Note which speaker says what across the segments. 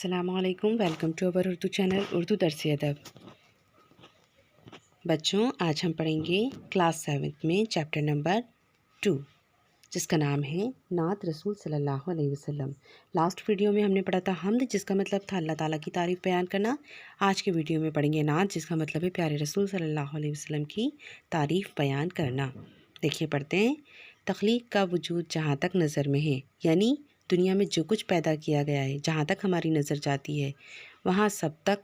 Speaker 1: अस्सलामुअलैकुम। Welcome to our Urdu channel Urdu दर्स अदब। बच्चों, आज हम पढ़ेंगे क्लास 7 में चैप्टर नंबर 2, जिसका नाम है नात रसूल सल्लल्लाहु अलैहि वसल्लम। लास्ट वीडियो में हमने पढ़ा था हम्द, जिसका मतलब था अल्लाह ताला की तारीफ़ बयान करना। आज के वीडियो में पढ़ेंगे नात, जिसका मतलब है प्यारे रसूल सल्लल्लाहु अलैहि वसल्लम की तारीफ़ बयान करना। देखिए, पढ़ते हैं। तख्लीक का वजूद जहाँ तक नज़र में है, यानी दुनिया में जो कुछ पैदा किया गया है, जहाँ तक हमारी नज़र जाती है, वहाँ सब तक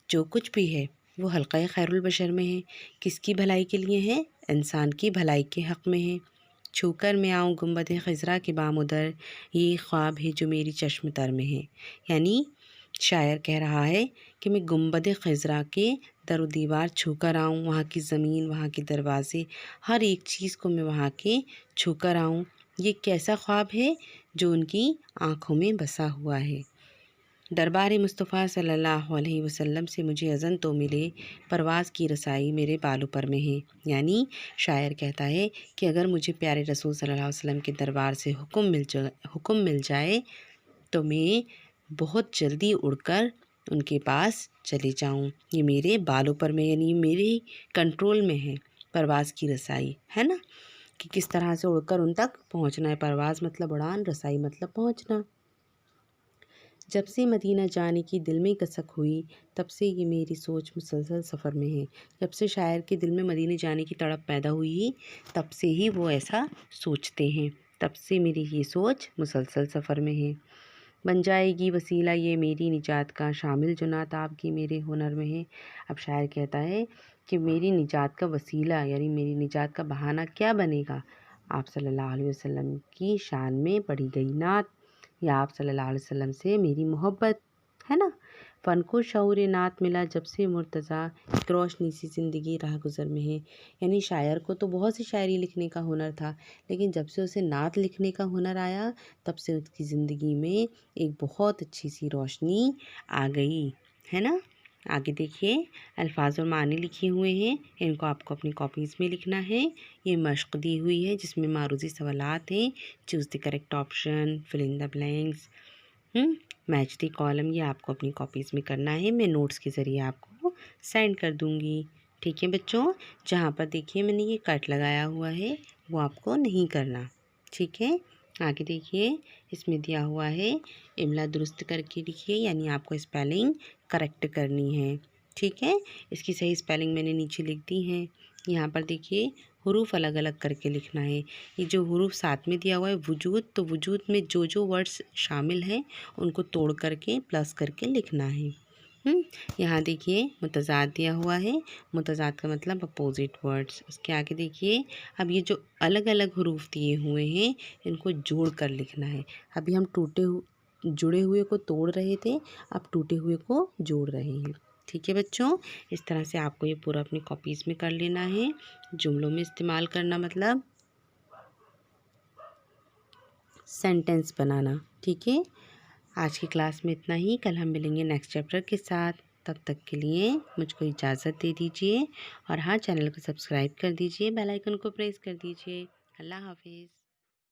Speaker 1: जो कुछ भी है वो हल्क़ा खैरुल बशर में है। किसकी भलाई के लिए है? इंसान की भलाई के हक़ में है। छूकर मैं आऊँ गुंबद ख़िज़रा के बामुदर, ये ख्वाब है जो मेरी चश्म तर में है। यानी शायर कह रहा है कि मैं गुंबद ख़िज़रा के दर दीवार छूकर आऊँ, वहाँ की ज़मीन, वहाँ के दरवाज़े, हर एक चीज़ को मैं वहाँ के छूकर आऊँ। ये कैसा ख्वाब है जो उनकी आँखों में बसा हुआ है। दरबार मुस्तफ़ा सल्लल्लाहु अलैहि वसल्लम से मुझे अज़न तो मिले, परवाज़ की रसाई मेरे बालों पर में है। यानी शायर कहता है कि अगर मुझे प्यारे रसूल सल्लल्लाहु अलैहि वसल्लम के दरबार से हुक्म मिल जाए तो मैं बहुत जल्दी उड़कर उनके पास चले जाऊं। ये मेरे बालों पर में, यानी मेरे कंट्रोल में है। परवाज़ की रसाई है ना, कि किस तरह से उड़कर उन तक पहुंचना है। परवाज़ मतलब उड़ान, रसाई मतलब पहुंचना। जब से मदीना जाने की दिल में कसक हुई, तब से ये मेरी सोच मुसलसल सफ़र में है। जब से शायर के दिल में मदीने जाने की तड़प पैदा हुई, तब से ही वो ऐसा सोचते हैं। तब से मेरी ये सोच मुसलसल सफ़र में है। बन जाएगी वसीला ये मेरी निजात का, शामिल जो नात आपकी मेरे हुनर में है। अब शायर कहता है कि मेरी निजात का वसीला, यानी मेरी निजात का बहाना क्या बनेगा? आप सल्लल्लाहु अलैहि वसल्लम की शान में पढ़ी गई नात, या आप सल्लल्लाहु अलैहि वसल्लम से मेरी मोहब्बत, है ना। फ़न को शऊर नात मिला जब से मुर्तज़ा, एक रोशनी सी ज़िंदगी राह गुज़र में है। यानी शायर को तो बहुत सी शायरी लिखने का हुनर था, लेकिन जब से उसे नात लिखने का हुनर आया, तब से उसकी ज़िंदगी में एक बहुत अच्छी सी रोशनी आ गई, है ना। आगे देखिए, अल्फाज और मानी लिखे हुए हैं, इनको आपको अपनी कॉपीज़ में लिखना है। ये मश्क दी हुई है, जिसमें मारूजी सवालात हैं। Choose the correct option, fill in the blanks, match the column. ये आपको अपनी कॉपीज़ में करना है। मैं नोट्स के ज़रिए आपको सेंड कर दूँगी। ठीक है बच्चों, जहाँ पर देखिए मैंने ये कट लगाया हुआ है, वो आपको नहीं करना। ठीक है। आगे देखिए, इसमें दिया हुआ है इमला दुरुस्त करके लिखिए, यानी आपको स्पेलिंग करेक्ट करनी है। ठीक है, इसकी सही स्पेलिंग मैंने नीचे लिख दी है। यहाँ पर देखिए हुरूफ अलग अलग करके लिखना है। ये जो हुरूफ साथ में दिया हुआ है वजूद, तो वजूद में जो जो वर्ड्स शामिल हैं उनको तोड़ करके प्लस करके लिखना है। यहाँ देखिए मुतज़ाद दिया हुआ है। मुतज़ाद का मतलब अपोजिट वर्ड्स। उसके आगे देखिए, अब ये जो अलग अलग हुरूफ दिए हुए हैं, इनको जोड़ कर लिखना है। अभी हम जुड़े हुए को तोड़ रहे थे, अब टूटे हुए को जोड़ रहे हैं। ठीक है बच्चों, इस तरह से आपको ये पूरा अपनी कॉपीज़ में कर लेना है। जुमलों में इस्तेमाल करना मतलब सेंटेंस बनाना। ठीक है, आज की क्लास में इतना ही। कल हम मिलेंगे नेक्स्ट चैप्टर के साथ। तब तक के लिए मुझको इजाज़त दे दीजिए, और हाँ, चैनल को सब्सक्राइब कर दीजिए, बेल आइकन को प्रेस कर दीजिए। अल्लाह हाफिज़।